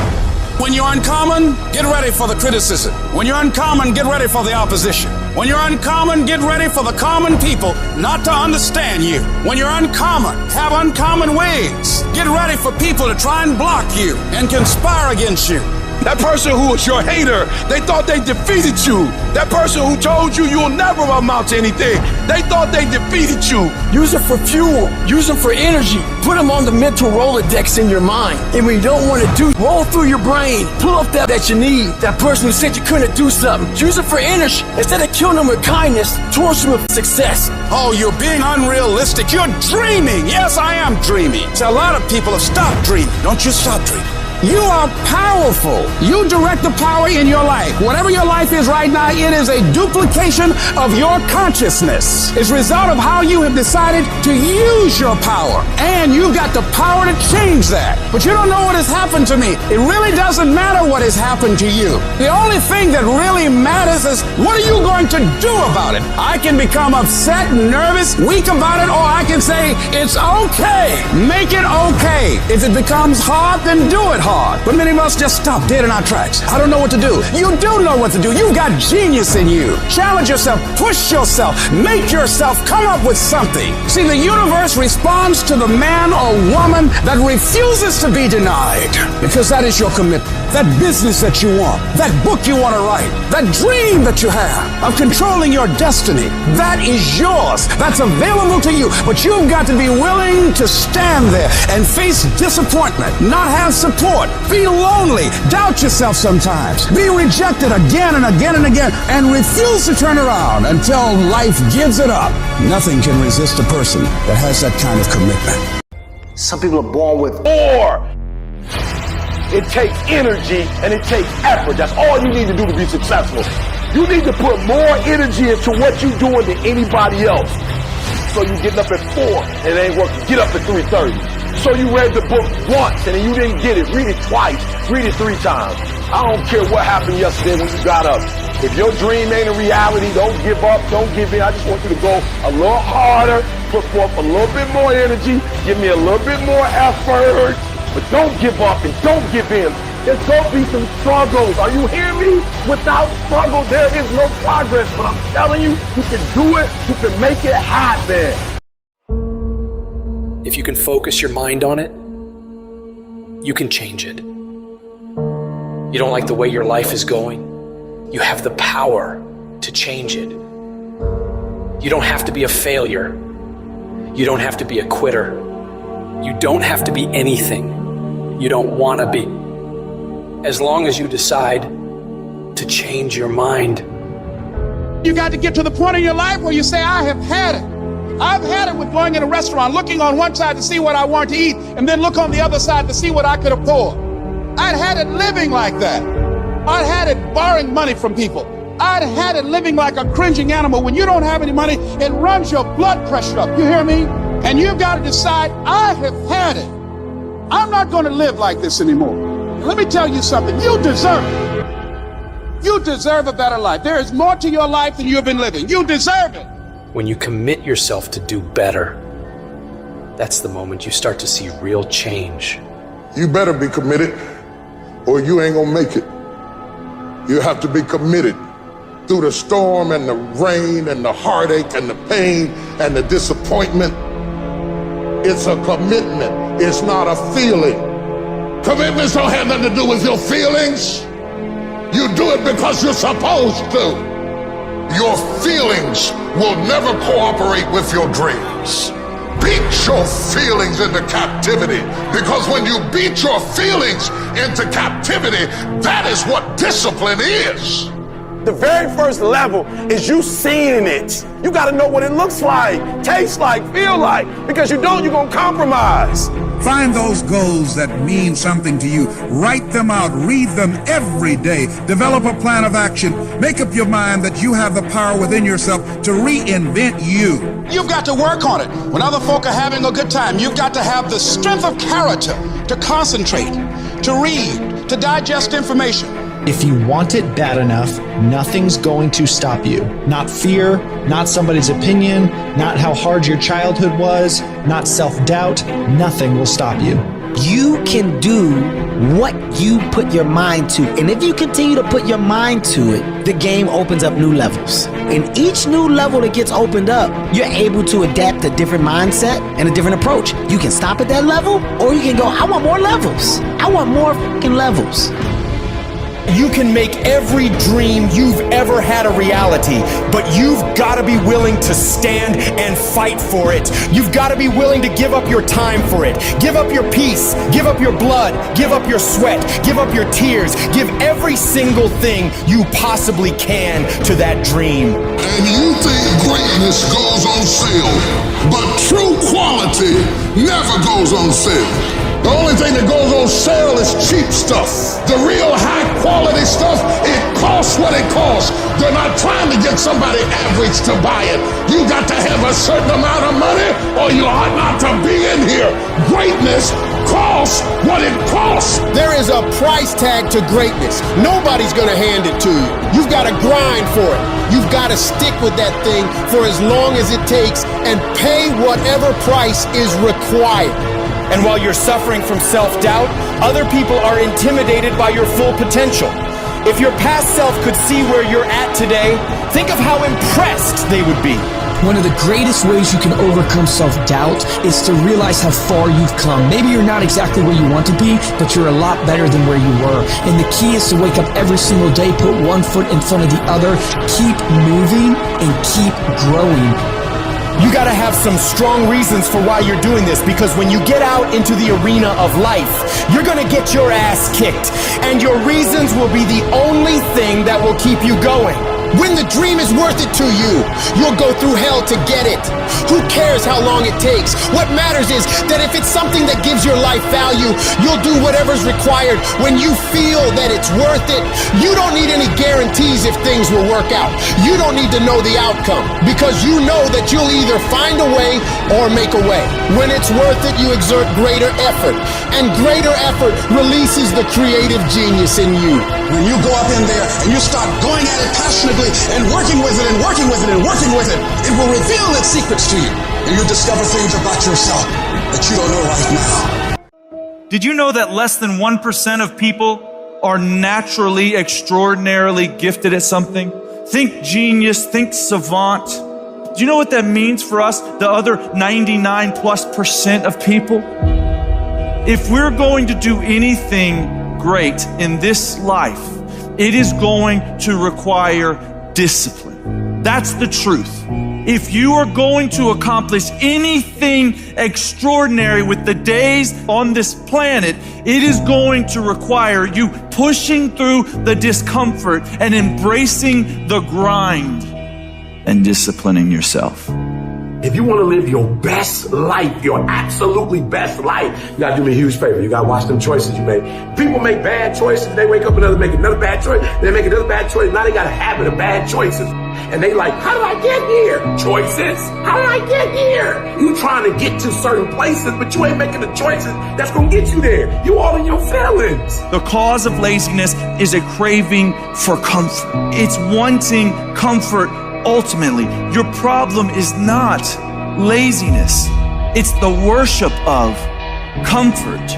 When you're uncommon, get ready for the criticism. When you're uncommon, get ready for the opposition. When you're uncommon, get ready for the common people not to understand you. When you're uncommon, have uncommon ways. Get ready for people to try and block you and conspire against you. That person who was your hater, they thought they defeated you. That person who told you you'll never amount to anything, they thought they defeated you. Use it for fuel. Use them for energy. Put them on the mental Rolodex in your mind. And when you don't want to do, roll through your brain. Pull up that you need. That person who said you couldn't do something. Use it for energy. Instead of killing them with kindness, torch them with success. Oh, you're being unrealistic. You're dreaming. Yes, I am dreaming. So a lot of people have stopped dreaming. Don't you stop dreaming. You are powerful. You direct the power in your life. Whatever your life is right now, it is a duplication of your consciousness. It's a result of how you have decided to use your power. And you've got the power to change that. But you don't know what has happened to me. It really doesn't matter what has happened to you. The only thing that really matters is what are you going to do about it? I can become upset, nervous, weak about it, or I can say, it's okay. Make it okay. If it becomes hard, then do it hard. But many of us just stop dead in our tracks. I don't know what to do. You do know what to do. You've got genius in you. Challenge yourself, push yourself, make yourself come up with something. See, the universe responds to the man or woman that refuses to be denied, because that is your commitment. That business that you want, that book you want to write, that dream that you have of controlling your destiny, that is yours. That's available to you. But you've got to be willing to stand there and face disappointment, not have support, feel lonely, doubt yourself sometimes, be rejected again and again and again, and refuse to turn around until life gives it up. Nothing can resist a person that has that kind of commitment. Some people are born with more. It takes energy and it takes effort. That's all you need to do to be successful. You need to put more energy into what you're doing than anybody else. So you getting up at 4 and it ain't working. Get up at 3:30. So you read the book once and then you didn't get it. Read it twice. Read it 3 times. I don't care what happened yesterday when you got up. If your dream ain't a reality, don't give up. Don't give in. I just want you to go a little harder. Put forth a little bit more energy. Give me a little bit more effort. But don't give up and don't give in. There's going to be some struggles. Are you hearing me? Without struggle, there is no progress. But I'm telling you, you can do it. You can make it happen. If you can focus your mind on it, you can change it. You don't like the way your life is going? You have the power to change it. You don't have to be a failure. You don't have to be a quitter. You don't have to be anything you don't want to be. As long as you decide to change your mind. You got to get to the point in your life where you say, I have had it. I've had it with going in a restaurant, looking on one side to see what I want to eat, and then look on the other side to see what I could afford. I'd had it living like that. I'd had it borrowing money from people. I'd had it living like a cringing animal. When you don't have any money, it runs your blood pressure up. You hear me? And you've got to decide, I have had it. I'm not going to live like this anymore. Let me tell you something. You deserve it. You deserve a better life. There is more to your life than you've been living. You deserve it. When you commit yourself to do better, that's the moment you start to see real change. You better be committed or you ain't gonna make it. You have to be committed through the storm and the rain and the heartache and the pain and the disappointment. It's a commitment. It's not a feeling. Commitments don't have nothing to do with your feelings. You do it because you're supposed to. Your feelings will never cooperate with your dreams. Beat your feelings into captivity, because when you beat your feelings into captivity, that is what discipline is. The very first level is you seeing it. You got to know what it looks like, tastes like, feel like, because you don't, you're going to compromise. Find those goals that mean something to you. Write them out. Read them every day. Develop a plan of action. Make up your mind that you have the power within yourself to reinvent you. You've got to work on it. When other folk are having a good time, you've got to have the strength of character to concentrate, to read, to digest information. If you want it bad enough, nothing's going to stop you. Not fear, not somebody's opinion, not how hard your childhood was, not self-doubt. Nothing will stop you. You can do what you put your mind to. And if you continue to put your mind to it, the game opens up new levels. And each new level that gets opened up, you're able to adapt a different mindset and a different approach. You can stop at that level, or you can go, I want more levels. I want more fucking levels. You can make every dream you've ever had a reality, but you've got to be willing to stand and fight for it. You've got to be willing to give up your time for it. Give up your peace, give up your blood, give up your sweat, give up your tears, give every single thing you possibly can to that dream. And you think greatness goes on sale, but true quality never goes on sale. The only thing that goes on sale is cheap stuff. The real high quality stuff, it costs what it costs. They're not trying to get somebody average to buy it. You got to have a certain amount of money or you ought not to be in here. Greatness costs what it costs. There is a price tag to greatness. Nobody's gonna hand it to you. You've got to grind for it. You've got to stick with that thing for as long as it takes and pay whatever price is required. And while you're suffering from self-doubt, other people are intimidated by your full potential. If your past self could see where you're at today, think of how impressed they would be. One of the greatest ways you can overcome self-doubt is to realize how far you've come. Maybe you're not exactly where you want to be, but you're a lot better than where you were. And the key is to wake up every single day, put one foot in front of the other, keep moving, and keep growing. You gotta have some strong reasons for why you're doing this, because when you get out into the arena of life, you're gonna get your ass kicked, and your reasons will be the only thing that will keep you going. When the dream is worth it to you, you'll go through hell to get it. Who cares how long it takes? What matters is that if it's something that gives your life value, you'll do whatever's required when you feel that it's worth it. You don't need any guarantees if things will work out. You don't need to know the outcome, because you know that you'll either find a way or make a way. When it's worth it, you exert greater effort, and greater effort releases the creative genius in you. When you go up in there and you start going at it passionately and working with it and working with it and working with it, it will reveal its secrets to you. And you'll discover things about yourself that you don't know right now. Did you know that less than 1% of people are naturally extraordinarily gifted at something? Think genius, think savant. Do you know what that means for us, the other 99+% of people? If we're going to do anything great in this life, it is going to require discipline. That's the truth. If you are going to accomplish anything extraordinary with the days on this planet, it is going to require you pushing through the discomfort and embracing the grind and disciplining yourself. If you want to live your best life, your absolutely best life, you got to do me a huge favor. You got to watch them choices you make. People make bad choices. They wake up and make another bad choice. They make another bad choice. Now they got a habit of bad choices. And they like, how did I get here? Choices. How did I get here? You trying to get to certain places, but you ain't making the choices that's going to get you there. You all in your feelings. The cause of laziness is a craving for comfort. It's wanting comfort. Ultimately, your problem is not laziness. It's the worship of comfort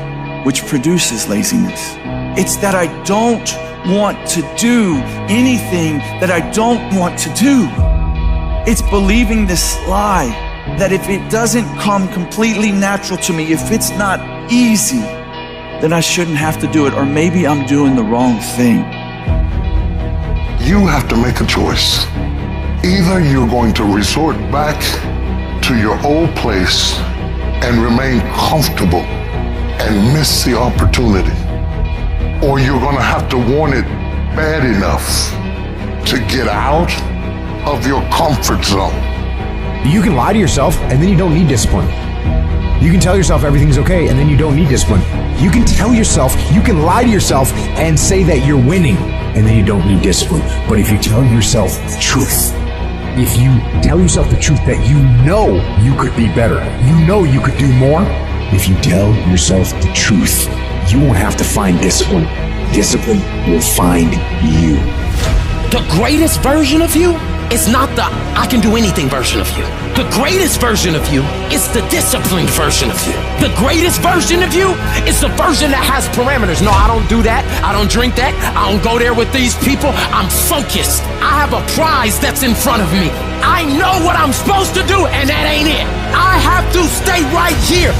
which produces laziness. It's that I don't want to do anything that I don't want to do. It's believing this lie that if it doesn't come completely natural to me, if it's not easy, then I shouldn't have to do it, or maybe I'm doing the wrong thing. You have to make a choice. Either you're going to resort back to your old place and remain comfortable and miss the opportunity, or you're going to have to want it bad enough to get out of your comfort zone. You can lie to yourself and then you don't need discipline. You can tell yourself everything's okay and then you don't need discipline. You can tell yourself, you can lie to yourself and say that you're winning and then you don't need discipline. But if you tell yourself the truth, if you tell yourself the truth that you know you could be better, you know you could do more, if you tell yourself the truth, you won't have to find discipline. Discipline will find you. The greatest version of you is not the I can do anything version of you. The greatest version of you is the disciplined version of you. The greatest version of you is the version that has parameters. No, I don't do that. I don't drink that. I don't go there with these people. I'm focused. I have a prize that's in front of me. I know what I'm supposed to do, and that ain't it. I have to stay right here.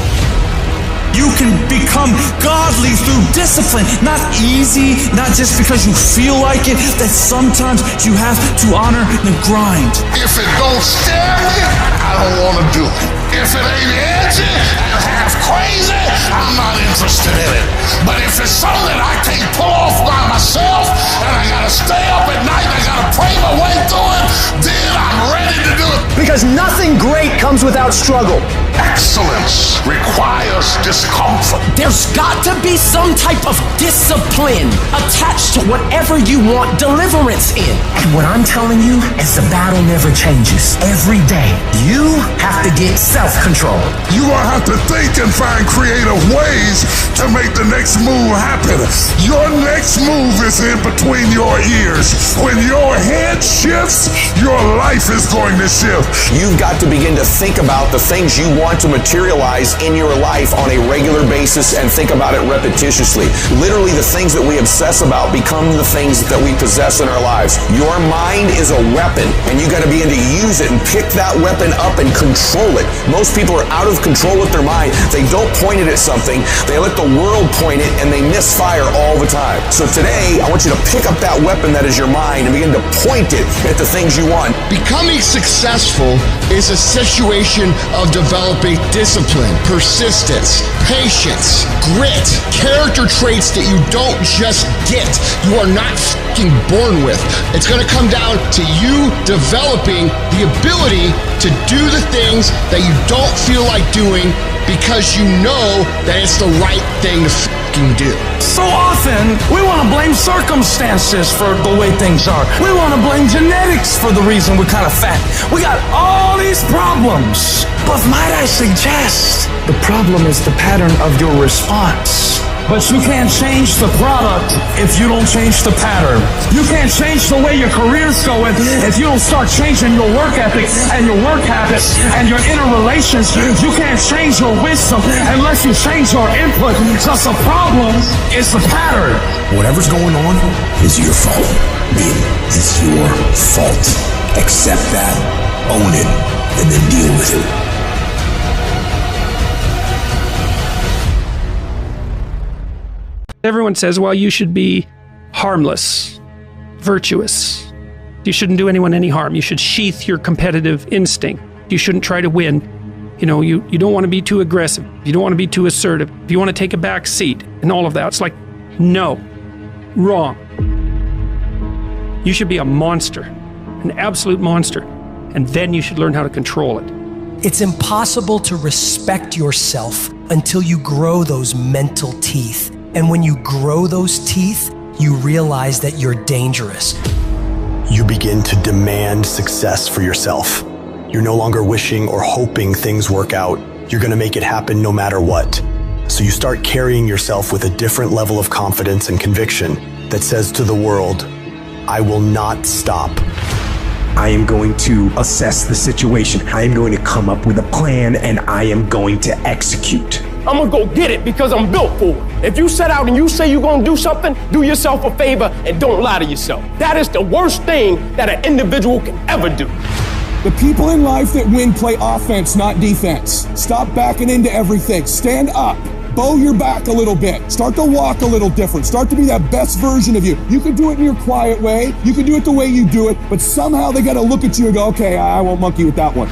You can become godly through discipline. Not easy, not just because you feel like it, that sometimes you have to honor the grind. If it don't scare me, I don't want to do it. If it ain't edgy and half crazy, I'm not interested in it. But if it's something that I can't pull off by myself and I gotta stay up at night and I gotta pray my way through it, then I'm ready to do it. Because nothing great comes without struggle. Excellence requires discomfort. There's got to be some type of discipline attached to whatever you want deliverance in. And what I'm telling you is the battle never changes. Every day, you have to get self-control. You gonna have to think and find creative ways to make the next move happen. Your next move is in between your ears. When your head shifts, your life is going to shift. You've got to begin to think about the things you want to materialize in your life on a regular basis and think about it repetitiously. Literally, the things that we obsess about become the things that we possess in our lives. Your mind is a weapon, and you got to begin to use it and pick that weapon up and control it. Most people are out of control with their mind. They don't point it at something. They let the world point it, and they misfire all the time. So today, I want you to pick up that weapon that is your mind and begin to point it at the things you want. Becoming successful is a situation of developing discipline, persistence, patience, grit, character traits that you don't just get, you are not fucking born with. It's going to come down to you developing the ability to do the things that you don't feel like doing because you know that it's the right thing to fucking do. So often, we want to blame circumstances for the way things are. We want to blame genetics for the reason we're kind of fat. We got all these problems. But might I suggest, the problem is the pattern of your response. But you can't change the product if you don't change the pattern. You can't change the way your career's going if you don't start changing your work ethic and your work habits and your inner relations. You can't change your wisdom unless you change your input. Because the problem is the pattern. Whatever's going on is your fault. It's your fault. Accept that, own it, and then deal with it. Everyone says, well, you should be harmless, virtuous. You shouldn't do anyone any harm. You should sheath your competitive instinct. You shouldn't try to win. You know, you don't want to be too aggressive. You don't want to be too assertive. You want to take a back seat and all of that. It's like, no, wrong. You should be a monster, an absolute monster. And then you should learn how to control it. It's impossible to respect yourself until you grow those mental teeth. And when you grow those teeth, you realize that you're dangerous. You begin to demand success for yourself. You're no longer wishing or hoping things work out. You're going to make it happen no matter what. So you start carrying yourself with a different level of confidence and conviction that says to the world, I will not stop. I am going to assess the situation. I am going to come up with a plan, and I am going to execute. I'm gonna go get it because I'm built for it. If you set out and you say you're gonna do something, do yourself a favor and don't lie to yourself. That is the worst thing that an individual can ever do. The people in life that win play offense, not defense. Stop backing into everything. Stand up. Bow your back a little bit. Start to walk a little different. Start to be that best version of you. You can do it in your quiet way. You can do it the way you do it, but somehow they gotta look at you and go, okay, I won't monkey with that one.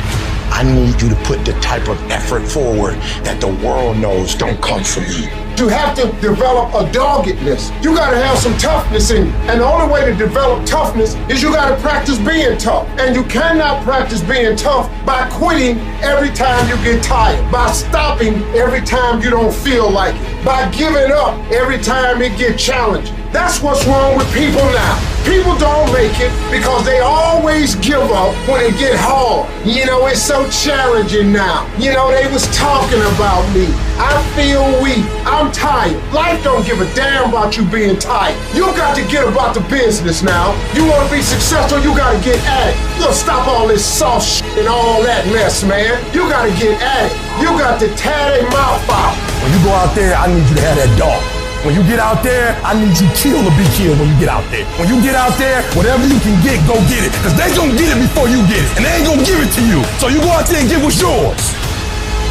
I need you to put the type of effort forward that the world knows don't come from you. You have to develop a doggedness. You gotta have some toughness in you. And the only way to develop toughness is you gotta practice being tough. And you cannot practice being tough by quitting every time you get tired, by stopping every time you don't feel like it, by giving up every time it gets challenging. That's what's wrong with people now. People don't make it because they always give up when it get hard. You know, it's so challenging now. You know, they was talking about me. I feel weak. I'm tired. Life don't give a damn about you being tired. You got to get about the business now. You want to be successful, you got to get at it. You gotta stop all this soft shit and all that mess, man. You got to get at it. You got to tear their mouth out. When you go out there, I need you to have that dog. When you get out there, I need you kill or be killed when you get out there. When you get out there, whatever you can get, go get it. Because they gonna get it before you get it. And they ain't gonna give it to you. So you go out there and get what's yours.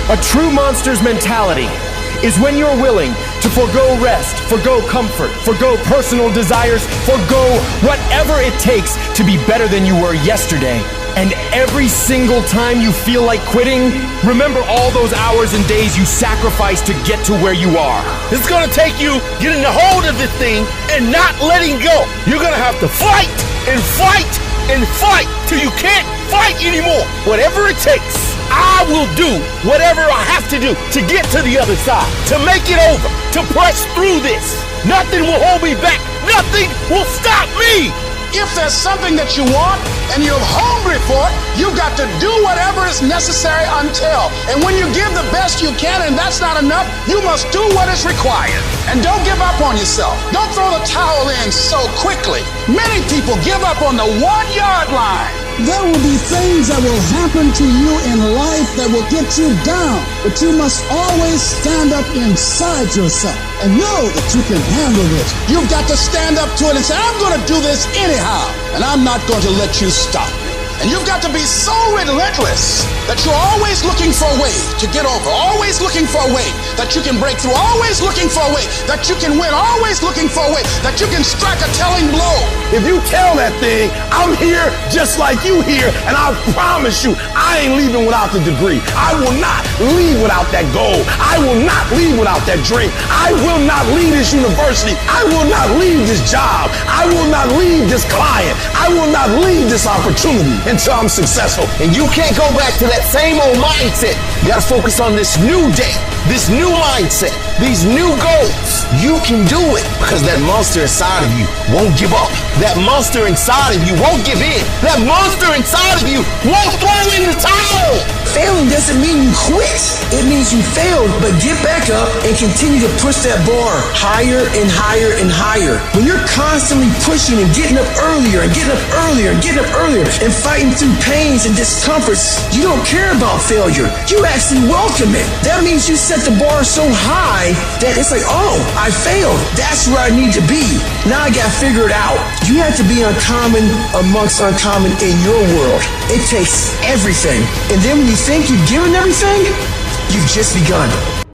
A true monster's mentality is when you're willing to forgo rest, forgo comfort, forgo personal desires, forgo whatever it takes to be better than you were yesterday. And every single time you feel like quitting, remember all those hours and days you sacrificed to get to where you are. It's gonna take you getting a hold of this thing and not letting go. You're gonna have to fight and fight and fight till you can't fight anymore. Whatever it takes, I will do whatever I have to do to get to the other side, to make it over, to press through this. Nothing will hold me back. Nothing will stop me. If there's something that you want and you're hungry for it, you got to do whatever is necessary until. And when you give the best you can and that's not enough, you must do what is required. And don't give up on yourself. Don't throw the towel in so quickly. Many people give up on the 1-yard line. There will be things that will happen to you in life that will get you down, but you must always stand up inside yourself and know that you can handle this. You've got to stand up to it and say, I'm going to do this anyhow, and I'm not going to let you stop me. And you've got to be so relentless that you're always looking for a way to get over, always looking for a way that you can break through, always looking for a way that you can win, always looking for a way that you can strike a telling blow. If you tell that thing, I'm here just like you here, and I promise you, I ain't leaving without the degree. I will not leave without that goal. I will not leave without that dream. I will not leave this university. I will not leave this job. I will not leave this client. I will not leave this opportunity until I'm successful. And you can't go back to that same old mindset. You gotta focus on this new day, this new mindset, these new goals. You can do it because that monster inside of you won't give up. That monster inside of you won't give in. That monster inside of you won't throw in the towel. Failing doesn't mean you quit. It means you failed, but get back up and continue to push that bar higher and higher and higher. When you're constantly pushing and getting up earlier and getting up earlier and getting up earlier and fighting through pains and discomforts, you don't care about failure. You actually welcome it. That means you set the bar so high that it's like, oh, I failed. That's where I need to be. Now I got to figure it out. You have to be uncommon amongst uncommon in your world. It takes everything. And then when you think you've given everything, you've just begun.